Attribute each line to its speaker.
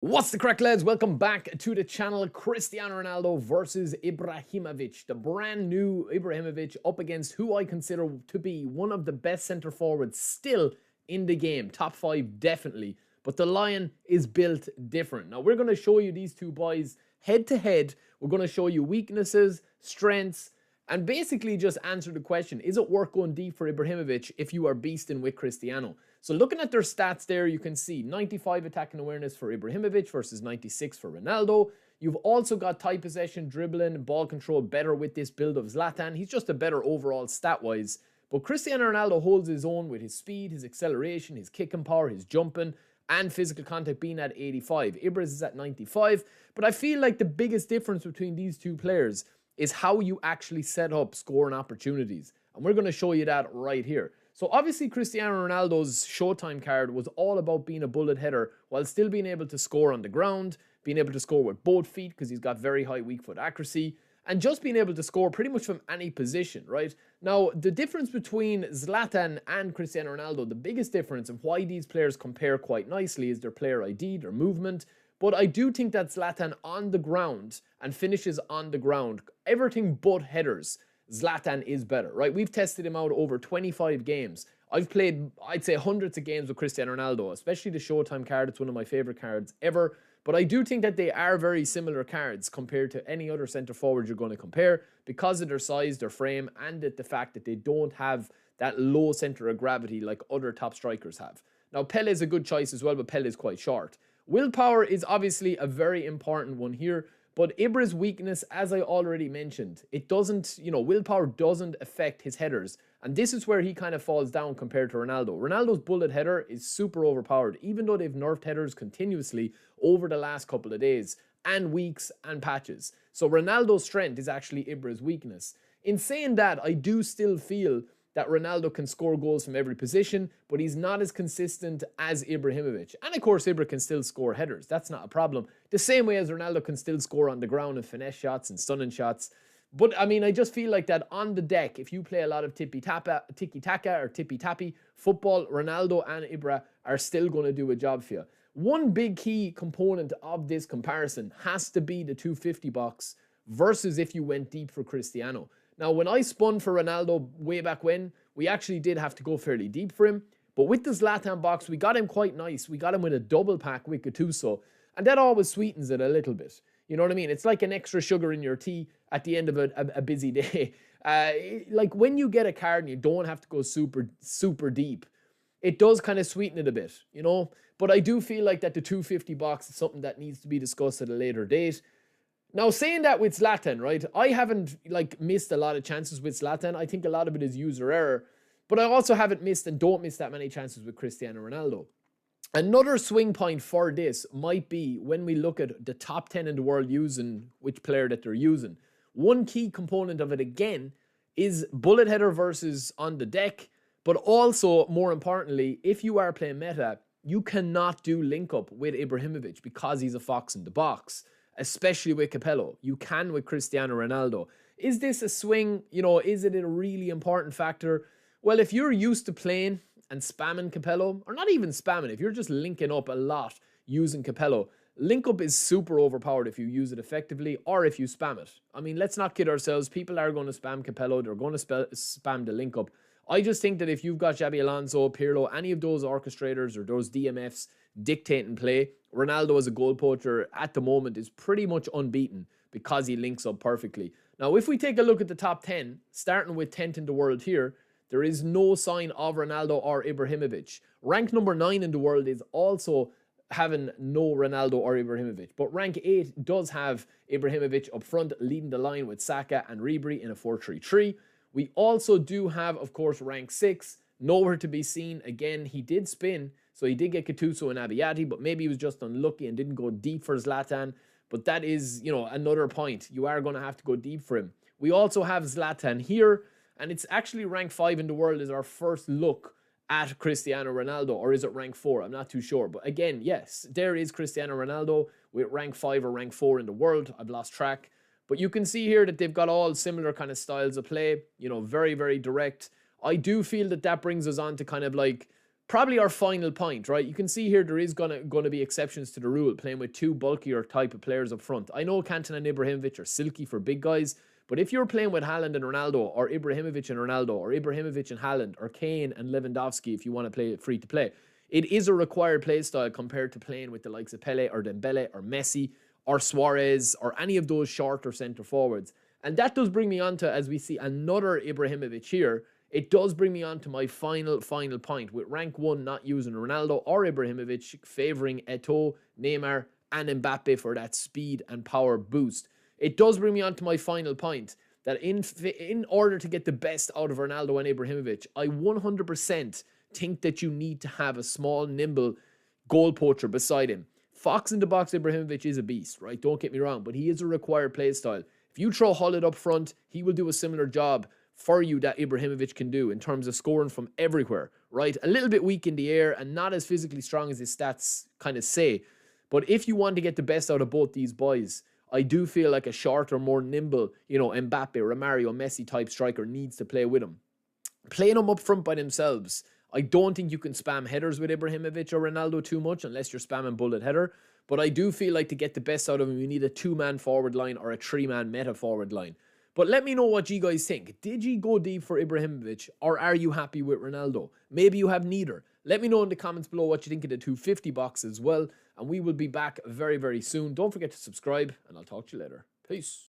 Speaker 1: What's the crack, lads? Welcome back to the channel. Cristiano Ronaldo versus Ibrahimović. The brand new Ibrahimović up against who I consider to be one of the best centre forwards still in the game. Top 5 definitely. But the Lion is built different. Now we're going to show you these two boys head to head. We're going to show you weaknesses, strengths, and basically just answer the question, is it worth going deep for Ibrahimović if you are beasting with Cristiano? So looking at their stats there, you can see 95 attacking awareness for Ibrahimović versus 96 for Ronaldo. You've also got tight possession, dribbling, ball control better with this build of Zlatan. He's just a better overall stat-wise. But Cristiano Ronaldo holds his own with his speed, his acceleration, his kicking power, his jumping, and physical contact being at 85. Ibra is at 95. But I feel like the biggest difference between these two players is how you actually set up scoring opportunities. And we're going to show you that right here. So obviously Cristiano Ronaldo's Showtime card was all about being a bullet header while still being able to score on the ground, being able to score with both feet because he's got very high weak foot accuracy, and just being able to score pretty much from any position, right? Now, the difference between Zlatan and Cristiano Ronaldo, the biggest difference and why these players compare quite nicely is their player ID, their movement. But I do think that Zlatan on the ground and finishes on the ground, everything but headers, Zlatan is better, right? We've tested him out over 25 games. I've played, I'd say, hundreds of games with Cristiano Ronaldo, especially the Showtime card. It's one of my favorite cards ever. But I do think that they are very similar cards compared to any other centre forward you're going to compare because of their size, their frame, and the fact that they don't have that low centre of gravity like other top strikers have. Now, Pele is a good choice as well, but Pele is quite short. Willpower is obviously a very important one here, but Ibra's weakness, as I already mentioned, it doesn't, willpower doesn't affect his headers. And this is where he kind of falls down compared to Ronaldo. Ronaldo's bullet header is super overpowered, even though they've nerfed headers continuously over the last couple of days, and weeks and patches. So Ronaldo's strength is actually Ibra's weakness. In saying that, I do still feel that Ronaldo can score goals from every position, but he's not as consistent as Ibrahimović. And of course, Ibra can still score headers. That's not a problem. The same way as Ronaldo can still score on the ground and finesse shots and stunning shots. But I mean, I just feel like that on the deck, if you play a lot of tiki-taka or tippy-tappy football, Ronaldo and Ibra are still going to do a job for you. One big key component of this comparison has to be the 250 box versus if you went deep for Cristiano. Now, when I spun for Ronaldo way back when, we actually did have to go fairly deep for him. But with the Zlatan box, we got him quite nice. We got him with a double pack with Gattuso. And that always sweetens it a little bit. You know what I mean? It's like an extra sugar in your tea at the end of a busy day. Like when you get a card and you don't have to go super deep, it does kind of sweeten it a bit, you know? But I do feel like that the 250 box is something that needs to be discussed at a later date. Now, saying that with Zlatan, right, I haven't, missed a lot of chances with Zlatan. I think a lot of it is user error. But I also haven't missed and don't miss that many chances with Cristiano Ronaldo. Another swing point for this might be when we look at the top 10 in the world using which player that they're using. One key component of it, again, is bullet header versus on the deck. But also, more importantly, if you are playing meta, you cannot do link-up with Ibrahimović because he's a fox in the box. Especially with Capello. You can with Cristiano Ronaldo. Is this a swing? Is it a really important factor? Well, if you're used to playing and spamming Capello, or not even spamming, if you're just linking up a lot using Capello, link up is super overpowered if you use it effectively or if you spam it. I mean, let's not kid ourselves. People are going to spam Capello. They're going to spam the link up. I just think that if you've got Xabi Alonso, Pirlo, any of those orchestrators or those DMFs dictating play, Ronaldo as a goal poacher at the moment is pretty much unbeaten because he links up perfectly. Now, if we take a look at the top 10, starting with 10th in the world here, there is no sign of Ronaldo or Ibrahimović. Rank number 9 in the world is also having no Ronaldo or Ibrahimović. But rank 8 does have Ibrahimović up front, leading the line with Saka and Ribery in a 4-3-3. We also do have, of course, rank 6, nowhere to be seen. Again, he did spin, so he did get Gattuso and Abbiati, but maybe he was just unlucky and didn't go deep for Zlatan. But that is, another point. You are going to have to go deep for him. We also have Zlatan here, and it's actually rank 5 in the world is our first look at Cristiano Ronaldo, or is it rank 4? I'm not too sure. But again, yes, there is Cristiano Ronaldo with rank 5 or rank 4 in the world. I've lost track. But you can see here that they've got all similar kind of styles of play, very, very direct. I do feel that brings us on to kind of probably our final point, right? You can see here there is gonna be exceptions to the rule, playing with two bulkier type of players up front. I know Cantona and Ibrahimović are silky for big guys, but if you're playing with Haaland and Ronaldo, or Ibrahimović and Ronaldo, or Ibrahimović and Haaland, or Kane and Lewandowski, if you want to play it free to play, it is a required play style compared to playing with the likes of Pele or Dembele or Messi or Suarez or any of those shorter centre forwards. And that does bring me on to, as we see another Ibrahimović here, it does bring me on to my final point, with rank 1 not using Ronaldo or Ibrahimović, favouring Eto'o, Neymar and Mbappe for that speed and power boost. It does bring me on to my final point, that in order to get the best out of Ronaldo and Ibrahimović, I 100% think that you need to have a small, nimble goal poacher beside him. Fox in the box Ibrahimović is a beast, right? Don't get me wrong, but he is a required play style. If you throw Hullet up front, he will do a similar job for you that Ibrahimović can do in terms of scoring from everywhere, right? A little bit weak in the air and not as physically strong as his stats kind of say. But if you want to get the best out of both these boys, I do feel like a shorter, more nimble, Mbappe, Romario, Messi type striker needs to play with him. Playing them up front by themselves, I don't think you can spam headers with Ibrahimović or Ronaldo too much unless you're spamming bullet header. But I do feel like to get the best out of him, you need a 2-man forward line or a 3-man meta forward line. But let me know what you guys think. Did you go deep for Ibrahimović, or are you happy with Ronaldo? Maybe you have neither. Let me know in the comments below what you think of the 250 box as well. And we will be back very, very soon. Don't forget to subscribe, and I'll talk to you later. Peace.